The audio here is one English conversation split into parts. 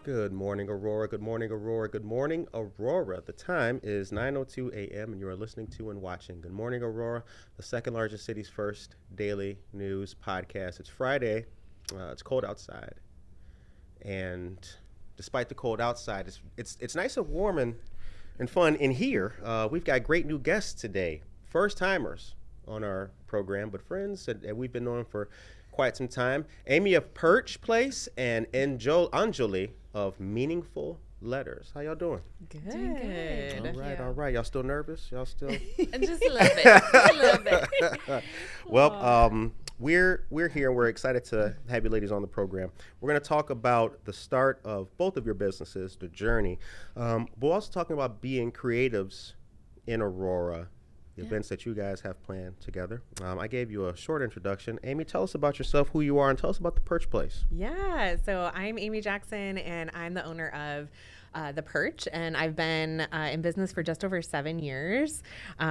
Good morning, Aurora. Good morning, Aurora. Good morning, Aurora. The time is 9:02 a.m. and you are listening to and watching Good Morning, Aurora, the second largest city's first daily news podcast. It's Friday. It's cold outside, and despite the cold outside, it's nice and warm and fun in here. We've got great new guests today, first timers on our program, but friends that we've been knowing for quite some time. Amy of Perch Place and Enjoli of Meaningful Letters. How y'all doing? Good. Doing good. All right. Y'all still nervous? Y'all still? Just a little bit. A little bit. Well, we're here. We're excited to have you ladies on the program. We're going to talk about the start of both of your businesses, the journey. We're also talking about being creatives in Aurora, the events that you guys have planned together. I gave you a short introduction. Amy, tell us about yourself, who you are, and tell us about the Perch Place. Yeah, so I'm Amy Jackson, and I'm the owner of The Perch, and I've been in business for just over 7 years,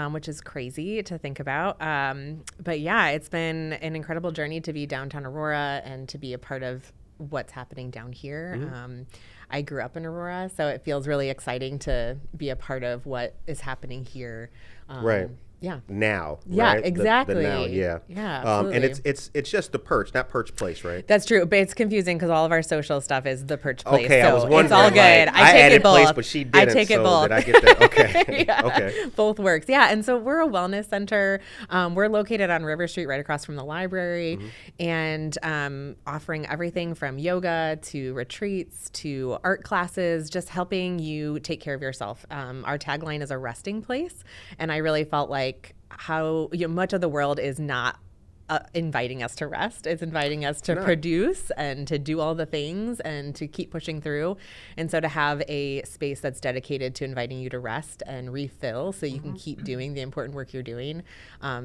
which is crazy to think about. But yeah, it's been an incredible journey to be downtown Aurora and to be a part of what's happening down here. Mm-hmm. I grew up in Aurora, so it feels really exciting to be a part of what is happening here. Right. Yeah. Now. Yeah, right? exactly. The now, yeah. Yeah, absolutely. And it's just the Perch, not Perch Place, right? That's true, but it's confusing because all of our social stuff is the Perch Place. Okay, so I was wondering. it's all good. I take added it both. Place, but she didn't. I take it so both. Did I get that? Okay. Yeah, okay. Both works. Yeah, and so we're a wellness center. We're located on River Street, right across from the library, and offering everything from yoga to retreats to art classes, just helping you take care of yourself. Our tagline is a resting place, and I really felt like how much of the world is not inviting us to rest. It's inviting us to produce and to do all the things and to keep pushing through. And so to have a space that's dedicated to inviting you to rest and refill so you can keep doing the important work you're doing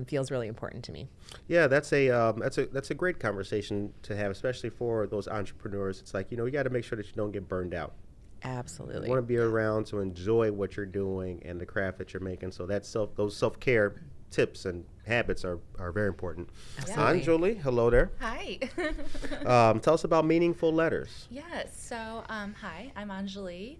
feels really important to me. Yeah, that's a great conversation to have, especially for those entrepreneurs. It's like, you got to make sure that you don't get burned out. Absolutely. You want to be around to enjoy what you're doing and the craft that you're making. So those self-care tips and habits are very important. Absolutely. Enjoli, hello there. Hi. Tell us about Meaningful Letters. Yes. So, hi, I'm Enjoli.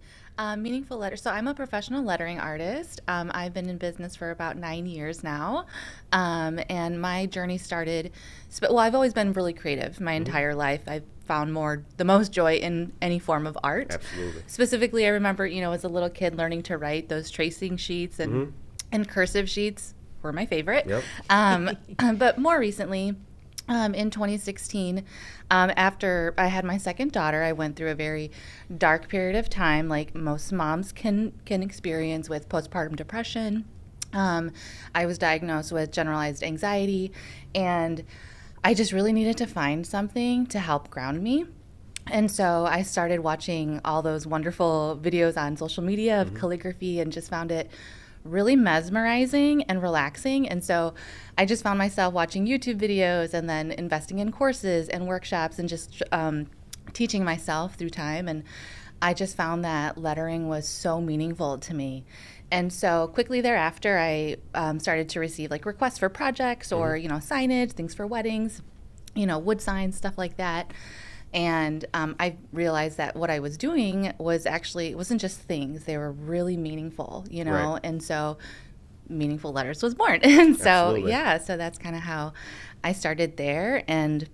Meaningful Letters. So I'm a professional lettering artist. I've been in business for about 9 years now. And my journey started, I've always been really creative my entire life. I've found the most joy in any form of art. Absolutely. Specifically, I remember, as a little kid learning to write those tracing sheets and cursive sheets were my favorite. Yep. But more recently, in 2016, after I had my second daughter, I went through a very dark period of time, like most moms can experience with postpartum depression. I was diagnosed with generalized anxiety, and I just really needed to find something to help ground me. And so I started watching all those wonderful videos on social media of calligraphy and just found it really mesmerizing and relaxing. And so I just found myself watching YouTube videos and then investing in courses and workshops and just teaching myself through time. And I just found that lettering was so meaningful to me. And so quickly thereafter, I started to receive requests for projects or, signage, things for weddings, wood signs, stuff like that. And I realized that what I was doing was it wasn't just things, they were really meaningful, Right. And so Meaningful Letters was born. And so, Absolutely. so that's kind of how I started there. And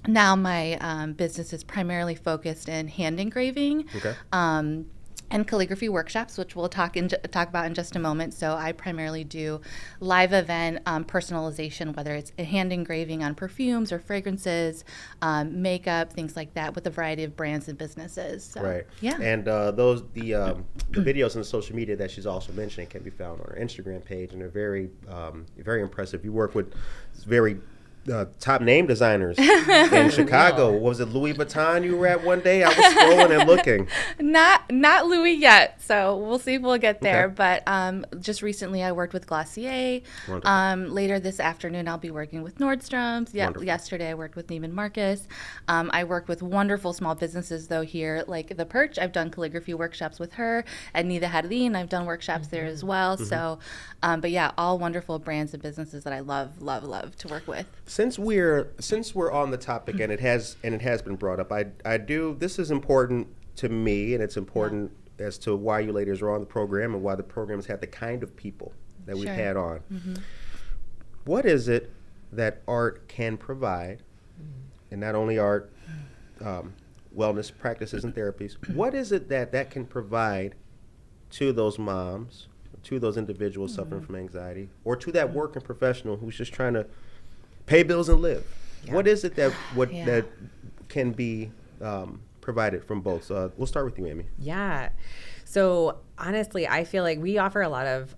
now my business is primarily focused in hand engraving. Okay. And calligraphy workshops, which we'll talk about in just a moment. So I primarily do live event personalization, whether it's hand engraving on perfumes or fragrances, makeup, things like that, with a variety of brands and businesses. So, Right. Yeah. And the videos on the social media that she's also mentioning can be found on her Instagram page, and they're very very impressive. You work with very top name designers in Chicago. Was it Louis Vuitton you were at one day? I was scrolling and looking. Not Louis yet, so we'll see if we'll get there. Okay. But just recently I worked with Glossier. Wonderful. Later this afternoon I'll be working with Nordstrom's. Wonderful. Yesterday I worked with Neiman Marcus. I work with wonderful small businesses though here, like The Perch. I've done calligraphy workshops with her. At Nida Hadlin, I've done workshops there as well. So, but yeah, all wonderful brands and businesses that I love to work with. Since we're on the topic, and it has been brought up, I do. This is important to me, and it's important as to why you ladies are on the program and why the program has had the kind of people that we've had on. What is it that art can provide, and not only art, wellness practices and therapies, what is it that can provide to those moms, to those individuals suffering from anxiety, or to that working professional who's just trying to pay bills and live? What is it that that can be provided from both? So we'll start with you, Amy. Yeah. So honestly, I feel like we offer a lot of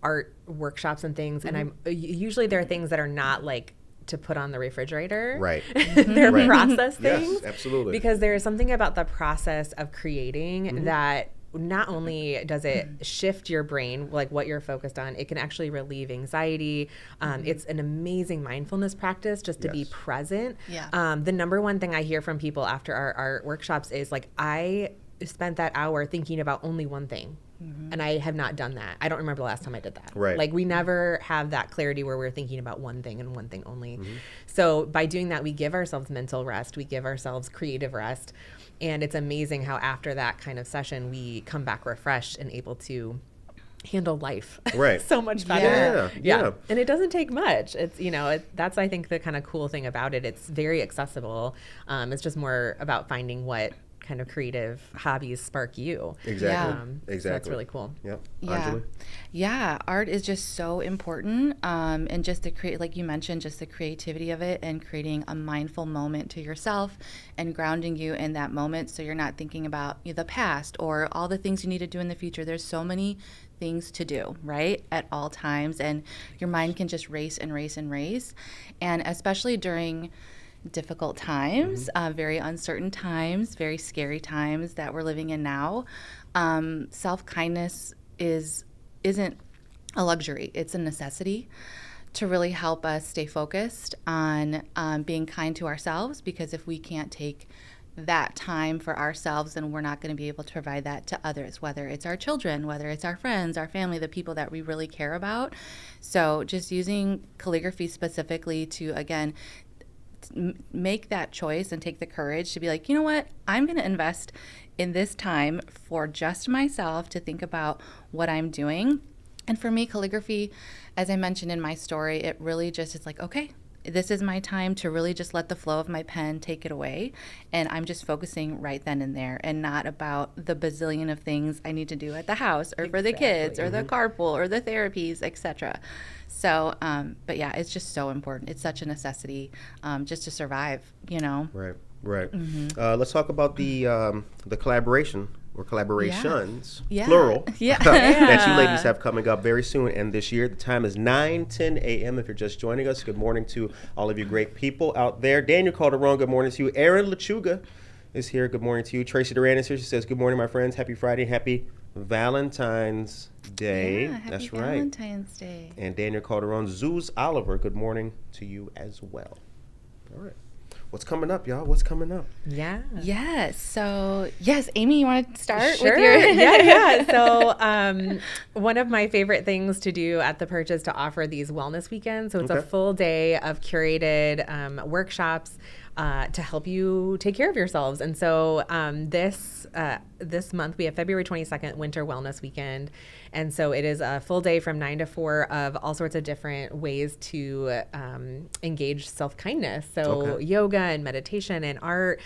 art workshops and things, and usually there are things that are not like to put on the refrigerator. Right. They're process things. Yes, absolutely. Because there is something about the process of creating that not only does it shift your brain, like what you're focused on, it can actually relieve anxiety. It's an amazing mindfulness practice just to be present. The number one thing I hear from people after our art workshops is like, I spent that hour thinking about only one thing. And I have not done that. I don't remember the last time I did that. Right. Like we never have that clarity where we're thinking about one thing and one thing only. So by doing that, we give ourselves mental rest. We give ourselves creative rest. And it's amazing how after that kind of session, we come back refreshed and able to handle life so much better. Yeah. And it doesn't take much. It's, that's, I think, the kind of cool thing about it. It's very accessible. It's just more about finding what kind of creative hobbies spark you. Exactly. So that's really cool. Yep. Anjoli? Yeah, art is just so important. And just to create, like you mentioned, just the creativity of it and creating a mindful moment to yourself and grounding you in that moment so you're not thinking about the past or all the things you need to do in the future. There's so many things to do, right, at all times. And your mind can just race and race and race. And especially during difficult times, very uncertain times, very scary times that we're living in now. Self-kindness isn't a luxury. It's a necessity to really help us stay focused on being kind to ourselves, because if we can't take that time for ourselves, then we're not going to be able to provide that to others, whether it's our children, whether it's our friends, our family, the people that we really care about. So just using calligraphy specifically to, again, make that choice and take the courage to be like, you know what, I'm going to invest in this time for just myself to think about what I'm doing. And for me, calligraphy, as I mentioned in my story, it really just is like, okay, this is my time to really just let the flow of my pen take it away. And I'm just focusing right then and there and not about the bazillion of things I need to do at the house or for the kids or the carpool or the therapies, etc. So, but yeah, it's just so important. It's such a necessity just to survive, Right. Let's talk about the collaboration or collaborations, plural, that you ladies have coming up very soon and this year. The time is 9:10 a.m. If you're just joining us, good morning to all of you great people out there. Daniel Calderon, good morning to you. Erin Lechuga is here. Good morning to you. Tracy Duran is here. She says, good morning, my friends. Happy Friday. Happy Valentine's Day. Yeah, That's happy right. Valentine's Day. And Daniel Calderon, Zeus Oliver, good morning to you as well. All right. What's coming up, y'all? What's coming up? Yeah. Yes. So, yes, Amy, you want to start Sure. with your... Yeah. So one of my favorite things to do at the Perch is to offer these wellness weekends. So it's a full day of curated workshops to help you take care of yourselves. And so this month we have February 22nd, Winter Wellness Weekend. And so it is a full day from 9 to 4 of all sorts of different ways to engage self-kindness. So yoga and meditation and art.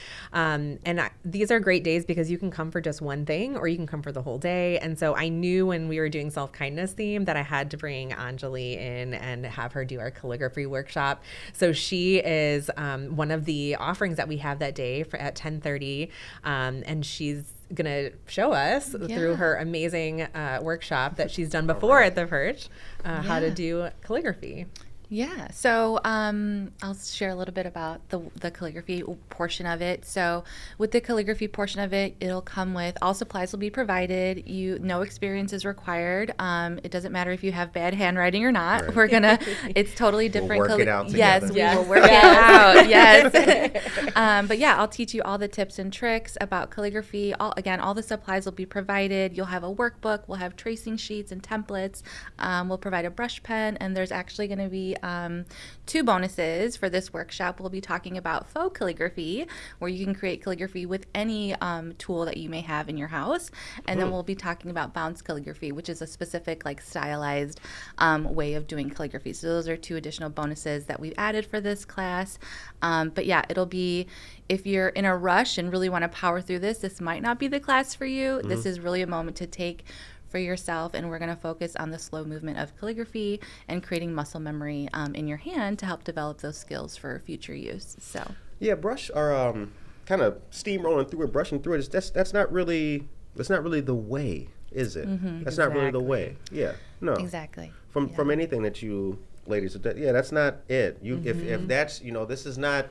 These are great days because you can come for just one thing or you can come for the whole day. And so I knew when we were doing self-kindness theme that I had to bring Enjoli in and have her do our calligraphy workshop. So she is one of the offerings that we have that day at 10:30. And she's going to show us through her amazing workshop that she's done before at the Perch how to do calligraphy. Yeah. So I'll share a little bit about the calligraphy portion of it. So with the calligraphy portion of it, it'll come with all supplies will be provided. No experience is required. It doesn't matter if you have bad handwriting or not. Right. We're gonna. It's totally different. We'll work it out yes, together. we will work it out. Yes. But yeah, I'll teach you all the tips and tricks about calligraphy. All the supplies will be provided. You'll have a workbook. We'll have tracing sheets and templates. We'll provide a brush pen, and there's actually going to be be 2 bonuses for this workshop. We'll be talking about faux calligraphy, where you can create calligraphy with any tool that you may have in your house. And then we'll be talking about bounce calligraphy, which is a specific, like, stylized way of doing calligraphy. So those are 2 additional bonuses that we've added for this class. But yeah, it'll be, if you're in a rush and really want to power through this might not be the class for you. This is really a moment to take for yourself, and we're going to focus on the slow movement of calligraphy and creating muscle memory in your hand to help develop those skills for future use. So yeah, brush or kind of steamrolling through it, brushing through it. That's not really the way, is it? That's not really the way. Yeah, no, exactly. From anything that you ladies have done, that's not it. You if that's this is not.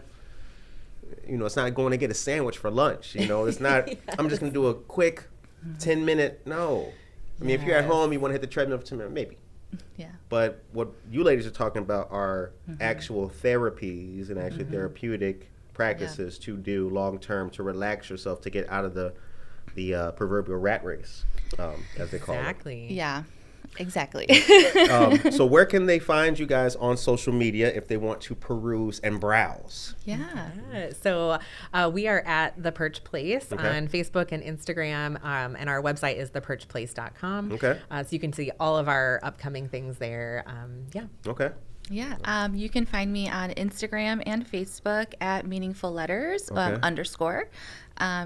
It's not going to get a sandwich for lunch. It's not, I'm just going to do a quick 10-minute, no. I mean, if you're at home, you want to hit the treadmill for 10 minutes, maybe. Yeah. But what you ladies are talking about are actual therapies and actually therapeutic practices to do long-term to relax yourself, to get out of the proverbial rat race, as they call it. Exactly. Yeah. Exactly. So where can they find you guys on social media if they want to peruse and browse? Yeah. So we are at the Perch Place on Facebook and Instagram, and our website is theperchplace.com. Okay. So you can see all of our upcoming things there. Okay. Yeah, you can find me on Instagram and Facebook at Meaningful Letters _.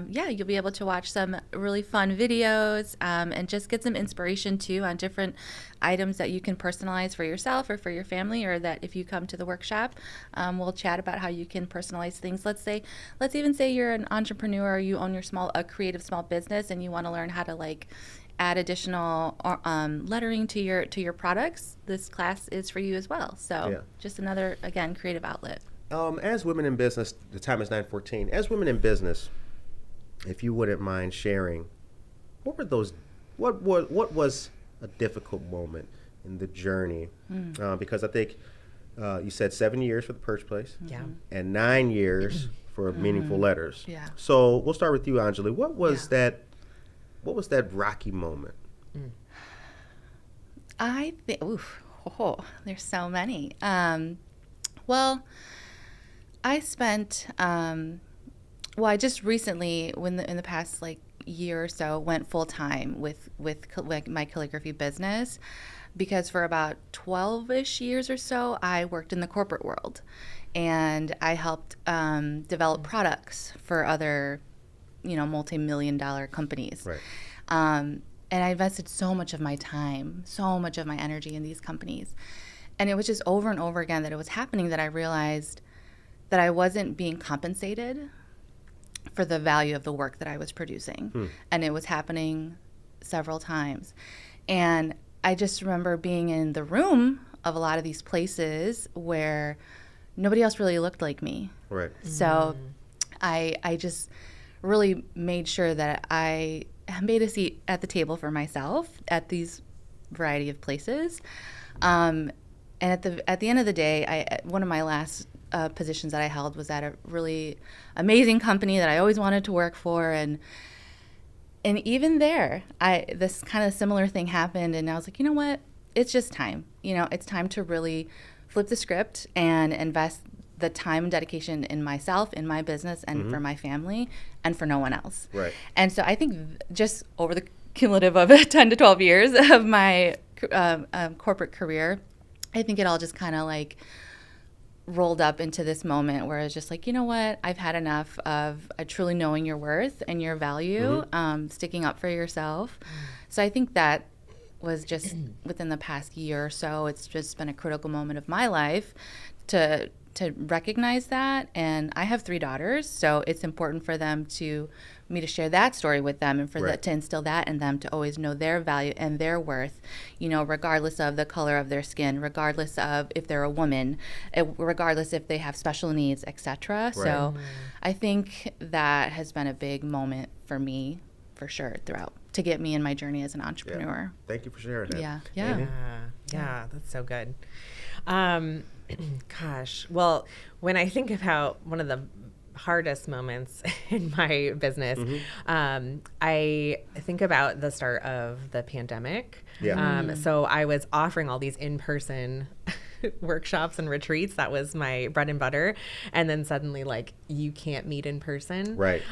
You'll be able to watch some really fun videos and just get some inspiration too on different items that you can personalize for yourself or for your family, or that if you come to the workshop, we'll chat about how you can personalize things. Let's even say you're an entrepreneur, or you own a creative small business, and you want to learn how to add additional lettering to your products. This class is for you as well. So just another, again, creative outlet. As women in business, the time is 9:14. As women in business, if you wouldn't mind sharing, what was a difficult moment in the journey? Because I think you said 7 years for the Perch Place, and 9 years for Meaningful Letters. Yeah. So we'll start with you, Enjoli. What was that rocky moment? I think, there's so many. Well, I spent, I just recently, in the past year or so, went full time with my calligraphy business, because for about 12-ish years or so, I worked in the corporate world, and I helped develop products for other multi-million-dollar companies. Right. And I invested so much of my time, so much of my energy in these companies. And it was just over and over again that it was happening, that I realized that I wasn't being compensated for the value of the work that I was producing. And it was happening several times. And I just remember being in the room of a lot of these places where nobody else really looked like me. Right. So I just really made sure that I made a seat at the table for myself at these variety of places. And at the end of the day, one of my last positions that I held was at a really amazing company that I always wanted to work for, and even there, this kind of similar thing happened, and I was like, you know what? It's just time. It's time to really flip the script and invest the time and dedication in myself, in my business, and for my family, and for no one else. Right. And so I think just over the cumulative of 10 to 12 years of my corporate career, I think it all just kind of rolled up into this moment where it's just you know what? I've had enough of truly knowing your worth and your value, sticking up for yourself. So I think that was just within the past year or so, it's just been a critical moment of my life to recognize that. And I have 3 daughters, so it's important for me to share that story with them, and for that to instill that in them, to always know their value and their worth, regardless of the color of their skin, regardless of if they're a woman, regardless if they have special needs, etc. Right. So I think that has been a big moment for me, for sure, throughout, to get me in my journey as an entrepreneur. Yeah. Thank you for sharing that. Yeah, that's so good. Gosh, well, when I think about one of the hardest moments in my business, I think about the start of the pandemic. So I was offering all these in-person workshops and retreats. That was my bread and butter. And then suddenly, like, you can't meet in person. Right.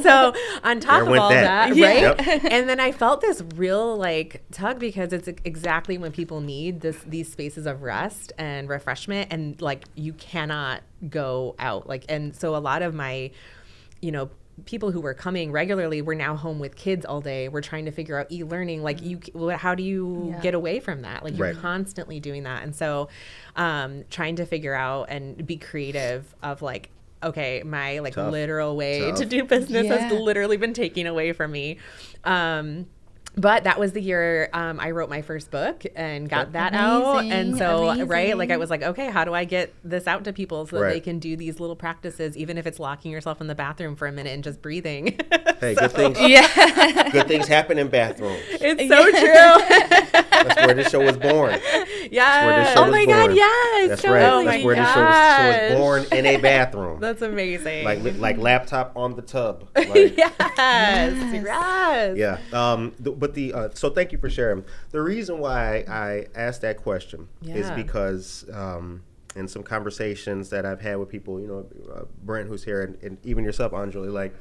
So on top of all that, right? Yep. And then I felt this real like tug, because it's exactly when people need these spaces of rest and refreshment, and like you cannot go out. Like, and so a lot of my, people who were coming regularly were now home with kids all day. We're trying to figure out e-learning. Like, how do you get away from that? Like, you're constantly doing that. And so trying to figure out and be creative of like, okay, my like literal way to do business has literally been taken away from me. But that was the year I wrote my first book and got that out. And so, like I was like, okay, how do I get this out to people so that they can do these little practices, even if it's locking yourself in the bathroom for a minute and just breathing. Hey, good things. Good things happen in bathrooms. It's so true. That's where this show was born. Yeah. Oh my God, yes. That's totally. right. Oh That's where this show was born, in a bathroom. That's amazing. Like laptop on the tub. Yes. Yeah. So thank you for sharing. The reason why I asked that question is because in some conversations that I've had with people, Brent, who's here, and even yourself, Enjoli, like,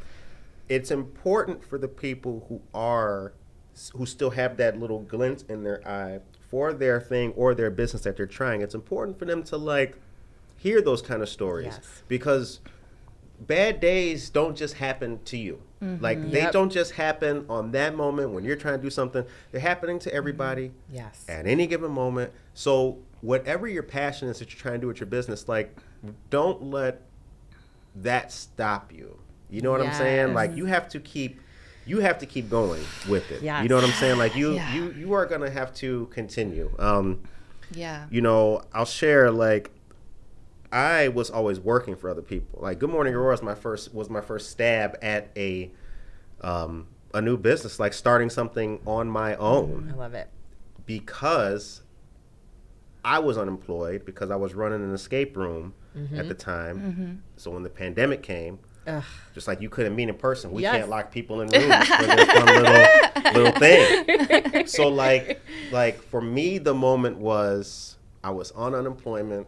it's important for the people who still have that little glint in their eye for their thing or their business that they're trying. It's important for them to like hear those kind of stories, because bad days don't just happen to you. Like, they don't just happen on that moment when you're trying to do something. They're happening to everybody at any given moment. So whatever your passion is that you're trying to do with your business, like, don't let that stop you. You know what I'm saying? Like, you have to keep going with it. You know what I'm saying? Like, you are going to have to continue. I'll share, like, I was always working for other people. Like, Good Morning Aurora was my first stab at a new business, like starting something on my own. I love it. Because I was unemployed, because I was running an escape room at the time. So when the pandemic came, just like you couldn't meet in person, we can't lock people in rooms for this one little thing. So like for me, the moment was I was on unemployment.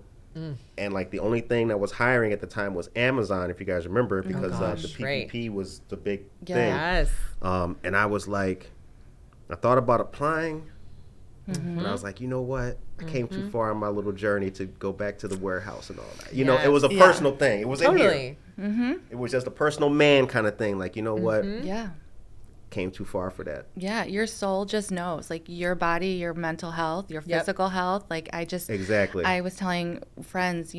And like the only thing that was hiring at the time was Amazon, if you guys remember, because the PPP was the big thing. And I was like, I thought about applying, but I was like, you know what? I came too far on my little journey to go back to the warehouse and all that. You know, it was a personal thing. It was in here. It was just a personal man kind of thing. Like, you know what? Came too far for that. Yeah, your soul just knows, like, your body, your mental health, your physical health. Like, I was telling friends,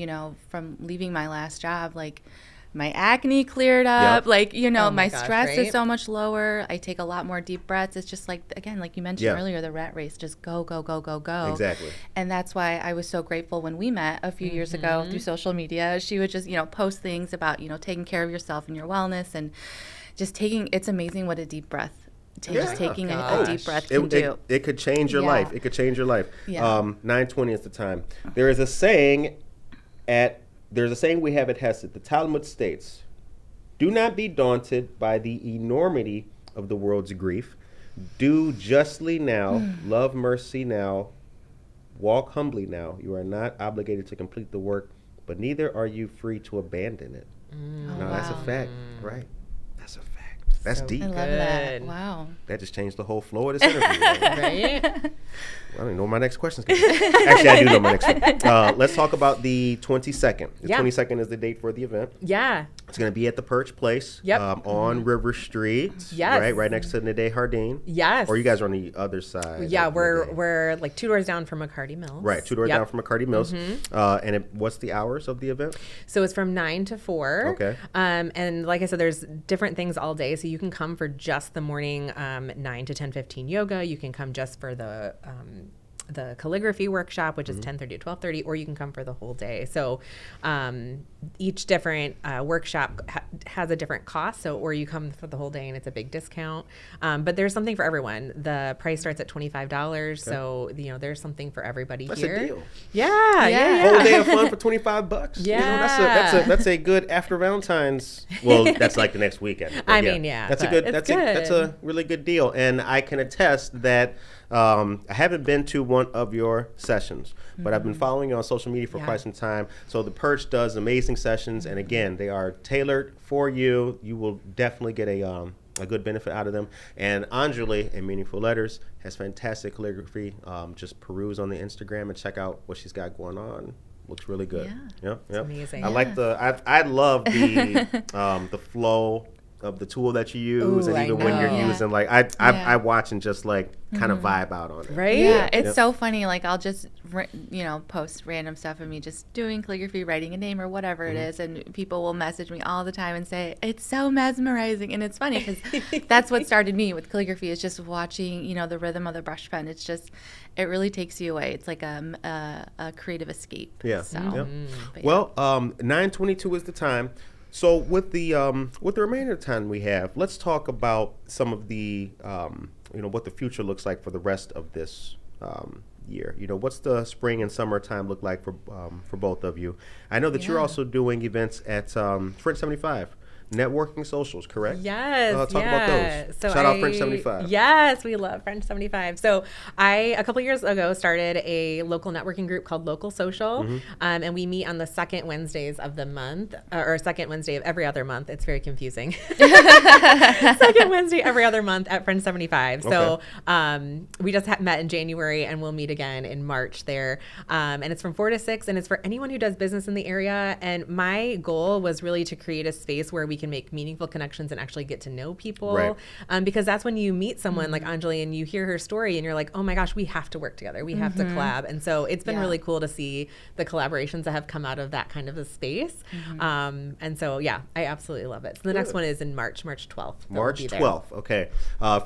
from leaving my last job, like, my acne cleared up, like, my stress is so much lower. I take a lot more deep breaths. It's just like, again, like you mentioned earlier, the rat race, just go, go, go, go, go. Exactly. And that's why I was so grateful when we met a few years ago through social media. She would just, post things about, taking care of yourself and your wellness, and just it's amazing what a deep breath, just taking a deep breath can do. It could change your life. It could change your life. 9:20 is the time. There is a saying we have at Hesed. The Talmud states, "Do not be daunted by the enormity of the world's grief. Do justly now, love mercy now, walk humbly now. You are not obligated to complete the work, but neither are you free to abandon it." That's a fact, right? That's a fact. That's so deep. I love that. Wow. That just changed the whole flow of this interview. Right? I don't even know what my next question's going to be. Actually, I do know my next one. Let's talk about the 22nd. The 22nd is the date for the event. Yeah. It's going to be at the Perch Place on River Street. Yes. Right next to Nede Hardin. Yes. Or you guys are on the other side. Yeah, we're like 2 doors down from McCarty Mills. Right, 2 doors down from McCarty Mills. And what's the hours of the event? So it's from 9 to 4. Okay. And like I said, there's different things all day. So you can come for just the morning 9 to 10:15 yoga. You can come just for the calligraphy workshop, which is 10:30 to 12:30, or you can come for the whole day. So each different workshop has a different cost. So, or you come for the whole day and it's a big discount. But there's something for everyone. The price starts at $25. So, there's something for everybody here. That's a deal. Yeah. Whole day of fun for $25. Yeah. That's a good after Valentine's. Well, that's like the next weekend. I mean, yeah. That's a really good deal. And I can attest that I haven't been to one of your sessions, but I've been following you on social media for quite some time. So the Perch does amazing sessions, and again, they are tailored for you. You will definitely get a good benefit out of them. And Enjoli, in Meaningful Letters, has fantastic calligraphy. Just peruse on the Instagram and check out what she's got going on. Looks really good. Yep. Amazing. I like I love the flow of the tool that you use. Ooh, and even when you're using, like, I watch and just like kind of vibe out on it. Right? Yeah, it's so funny. Like, I'll just, post random stuff of me just doing calligraphy, writing a name or whatever it is, and people will message me all the time and say, it's so mesmerizing. And it's funny because that's what started me with calligraphy, is just watching, the rhythm of the brush pen. It's just, it really takes you away. It's like a creative escape. Yeah. So, Well, 9:22 is the time. So with the remainder of the time we have, let's talk about some of the what the future looks like for the rest of this year. What's the spring and summertime look like for both of you? I know that you're also doing events at French 75. Networking socials, correct? Yes. Talk about those. So Shout out French 75. Yes, we love French 75. So I, a couple years ago, started a local networking group called Local Social. And we meet on the second Wednesdays of the month, or second Wednesday of every other month. It's very confusing. Second Wednesday every other month at French 75. So we just met in January, and we'll meet again in March there. And it's from 4 to 6, and it's for anyone who does business in the area. And my goal was really to create a space where we can make meaningful connections and actually get to know people. Right. Because that's when you meet someone like Enjoli and you hear her story and you're like, oh my gosh, we have to work together. We have to collab. And so it's been really cool to see the collaborations that have come out of that kind of a space. And so, I absolutely love it. So the next one is in March 12th. March 12th. Okay.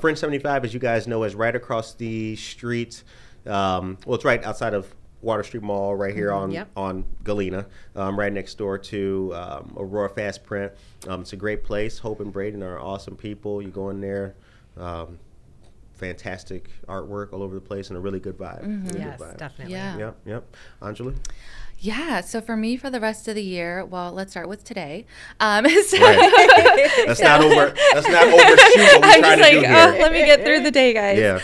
French 75, as you guys know, is right across the street. It's right outside of Water Street Mall, right here on Galena, right next door to Aurora Fast Print. It's a great place. Hope and Braden are awesome people. You go in there, fantastic artwork all over the place, and a really good vibe. Really Yes, good vibe. definitely. Yep. Enjoli? Yeah, so for me, for the rest of the year, well, let's start with today. Let's not overshoot what we're trying to do here. Let me get through the day, guys. Yeah.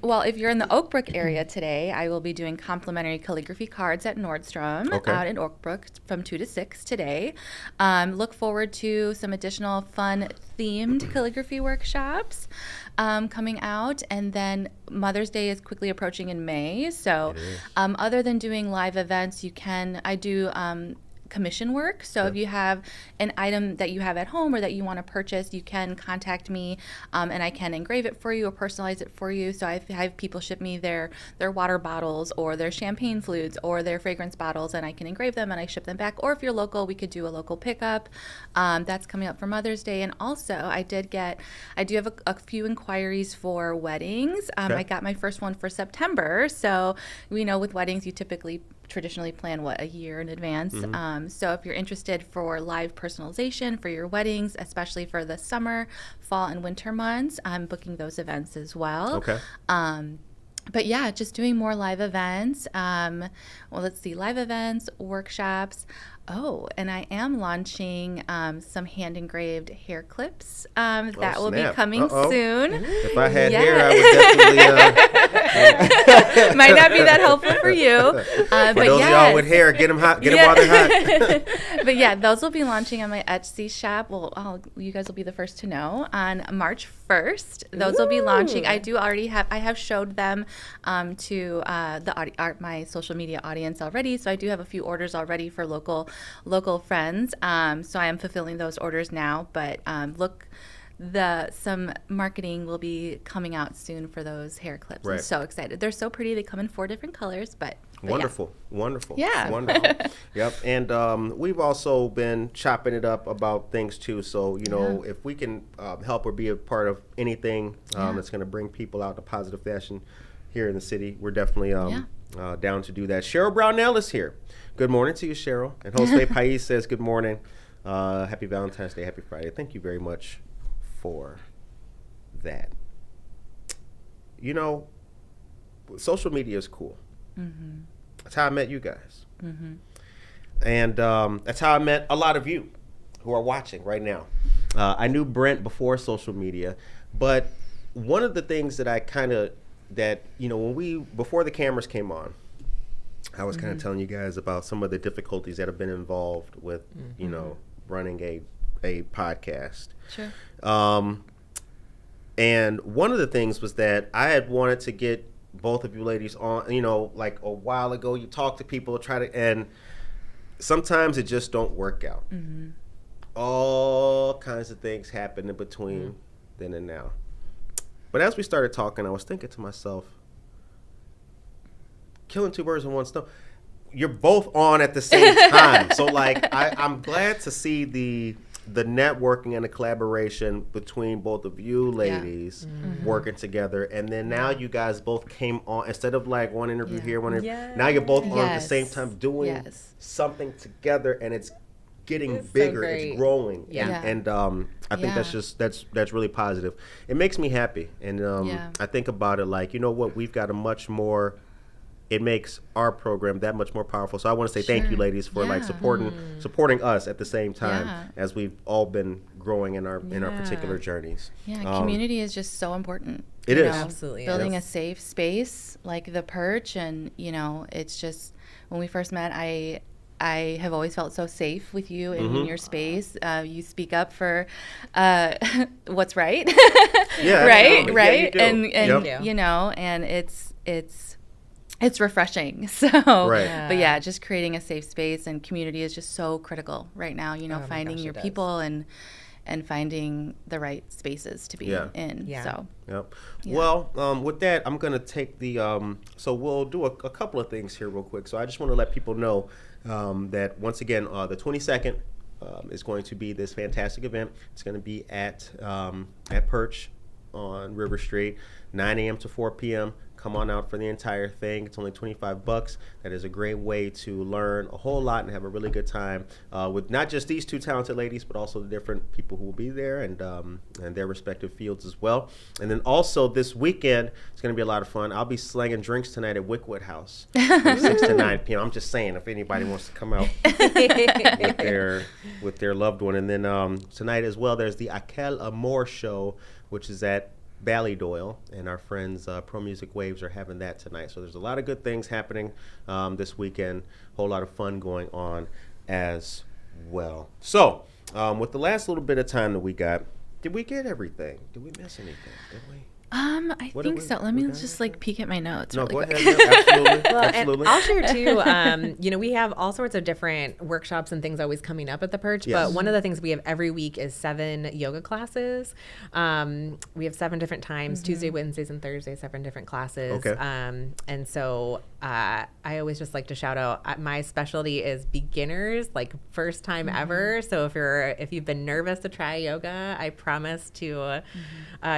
Well, if you're in the Oakbrook area today, I will be doing complimentary calligraphy cards at Nordstrom out in Oakbrook from 2 to 6 today. Look forward to some additional fun themed calligraphy workshops coming out, and then Mother's Day is quickly approaching in May. So other than doing live events, I do commission work. So if you have an item that you have at home or that you want to purchase, you can contact me and I can engrave it for you or personalize it for you. So I have people ship me their water bottles or their champagne flutes or their fragrance bottles, and I can engrave them and I ship them back. Or if you're local, we could do a local pickup. That's coming up for Mother's Day. And also I do have a few inquiries for weddings. I got my first one for September. So we know with weddings, you traditionally plan a year in advance. So if you're interested for live personalization for your weddings, especially for the summer, fall, and winter months, I'm booking those events as well. Okay. But yeah, just doing more live events. Let's see, live events, workshops. Oh, and I am launching some hand-engraved hair clips that will be coming soon. If I had hair, I would definitely... Might not be that helpful for you. For those of y'all with hair, get them hot. Get them while they're hot. But yeah, those will be launching on my Etsy shop. Well, you guys will be the first to know on March 1st. Those will be launching. I have showed them to my social media audience already. So I do have a few orders already for local friends. So I am fulfilling those orders now. But some marketing will be coming out soon for those hair clips. Right. I'm so excited. They're so pretty. They come in 4 different colors. But Wonderful. Yeah. Wonderful. Yep. And we've also been chopping it up about things too. So, if we can help or be a part of anything that's going to bring people out in a positive fashion here in the city, we're definitely down to do that. Cheryl Brownell is here. Good morning to you, Cheryl. And Jose Pais says good morning. Happy Valentine's Day. Happy Friday. Thank you very much for that. Social media is cool. That's how I met you guys. And that's how I met a lot of you who are watching right now. I knew Brent before social media, but one of the things that I kind of that before the cameras came on, I was kind of telling you guys about some of the difficulties that have been involved with running a podcast. Sure. And one of the things was that I had wanted to get both of you ladies on, like a while ago. You talk to people, and sometimes it just don't work out. Mm-hmm. All kinds of things happen in between then and now. But as we started talking, I was thinking to myself, killing two birds with one stone. You're both on at the same time. So like I'm glad to see the networking and the collaboration between both of you ladies working together. And then now you guys both came on, instead of like one interview here, one interview, now you're both on at the same time doing something together, and it's getting bigger, it's growing. And I think that's really positive. It makes me happy. And I think about it like, we've got a much more, it makes our program that much more powerful. So I want to say thank you, ladies, for like supporting us at the same time as we've all been growing in our particular journeys. Yeah, community is just so important. It is. Absolutely. Building a safe space like the Perch, and it's just, when we first met, I have always felt so safe with you and in your space. You speak up for what's right. Right. Yeah, and it's refreshing. So, but yeah, just creating a safe space and community is just so critical right now. Finding your people and finding the right spaces to be in. So, well, with that, I'm gonna take the. So we'll do a couple of things here real quick. So I just want to let people know that once again, the 22nd is going to be this fantastic event. It's going to be at Perch on River Street, 9 a.m. to 4 p.m. Come on out for the entire thing. It's only $25. That is a great way to learn a whole lot and have a really good time with not just these two talented ladies, but also the different people who will be there and their respective fields as well. And then also this weekend, it's going to be a lot of fun. I'll be slanging drinks tonight at Wickwood House from 6 to 9 p.m. I'm just saying, if anybody wants to come out with their loved one. And then tonight as well, there's the Aquel Amor show, which is at Ballydoyle, and our friends Pro Music Waves are having that tonight. So there's a lot of good things happening this weekend, a whole lot of fun going on as well. So with the last little bit of time that we got, did we get everything? Did we miss anything? Did we? I think so. Let me just peek at my notes. No, really go quick. ahead. Well, Absolutely. and I'll share too. We have all sorts of different workshops and things always coming up at the Perch. Yes. But one of the things we have every week is 7 yoga classes. We have 7 different times: Tuesday, Wednesdays, and Thursdays. 7 different classes. Okay. And so I always just like to shout out. My specialty is beginners, like first time ever. So if you've been nervous to try yoga, I promise to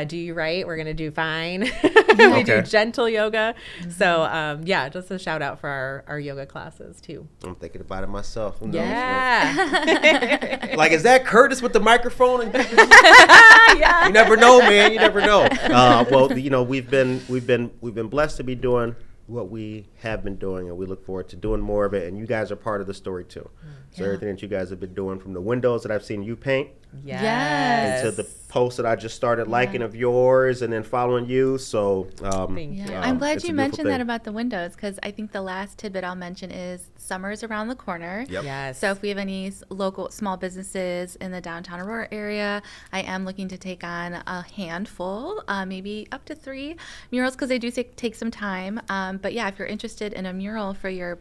do you right. We're gonna do fine. We do gentle yoga. So just a shout out for our yoga classes too. I'm thinking about it myself. Who knows? Yeah. Like, is that Curtis with the microphone? Yeah. You never know, man. You never know. Well, we've been blessed to be doing what we have been doing, and we look forward to doing more of it. And you guys are part of the story too. So everything that you guys have been doing, from the windows that I've seen you paint, Yes. into the posts that I just started liking of yours, and then following you. So Thank you. I'm glad it's a you beautiful mentioned that thing. about the windows, because I think the last tidbit I'll mention is summer's around the corner. Yep. Yes. So if we have any local small businesses in the downtown Aurora area, I am looking to take on a handful, maybe up to 3 murals, because they do take some time. But yeah, if you're interested in a mural for your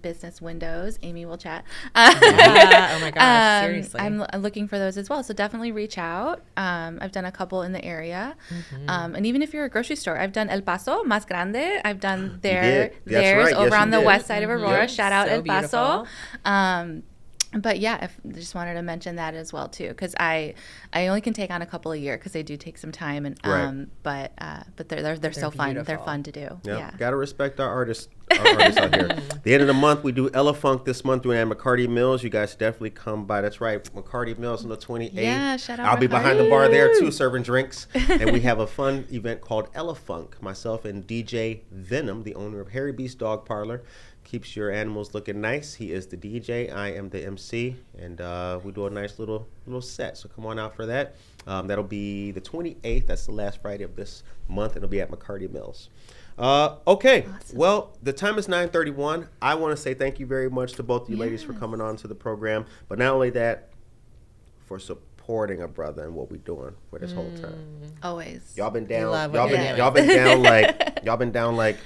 business windows, Amy will chat. Oh my gosh, seriously. I'm looking for those as well. So definitely reach out. I've done a couple in the area. And even if you're a grocery store, I've done El Paso, Más Grande. I've done theirs right. over Yes, on you the did. west side of Aurora. Yep. Shout out So El Paso. beautiful. But yeah, just wanted to mention that as well too, because I only can take on a couple a year because they do take some time, and but they're so fun. They're beautiful. fun to do. Yep. Yeah. Gotta respect our artists out here. The end of the month, we do Elefunk this month. We're at McCarty Mills. You guys should definitely come by. That's right, McCarty Mills on the 28th. Yeah, shout out I'll be McCarty. behind the bar there too, serving drinks. And we have a fun event called Elefunk. Myself and DJ Venom, the owner of Harry Beast Dog Parlor, keeps your animals looking nice. He is the DJ. I am the MC, and we do a nice little set. So come on out for that. That'll be the 28th. That's the last Friday of this month. It'll be at McCarty Mills. Okay, Awesome. well, the time is 9:31. I want to say thank you very much to both of you ladies for coming on to the program. But not only that, for supporting a brother and what we're doing for this whole time. Always. Y'all been down. love what Y'all been down like. Y'all been down like.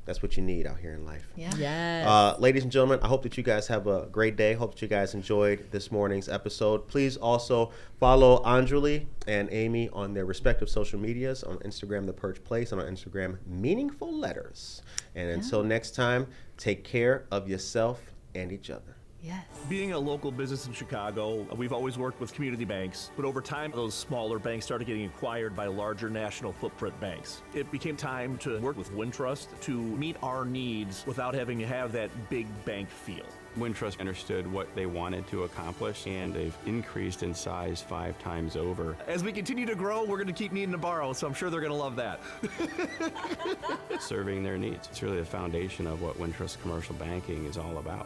That's what you need out here in life. Yeah. Yes. Ladies and gentlemen, I hope that you guys have a great day. Hope that you guys enjoyed this morning's episode. Please also follow Enjoli and Amy on their respective social medias, on Instagram, The Perch Place, and on Instagram, Meaningful Letters. And until next time, take care of yourself and each other. Yes. Being a local business in Chicago, we've always worked with community banks, but over time, those smaller banks started getting acquired by larger national footprint banks. It became time to work with Wintrust to meet our needs without having to have that big bank feel. Wintrust understood what they wanted to accomplish, and they've increased in size 5 times over. As we continue to grow, we're going to keep needing to borrow, so I'm sure they're going to love that. Serving their needs. It's really the foundation of what Wintrust commercial banking is all about.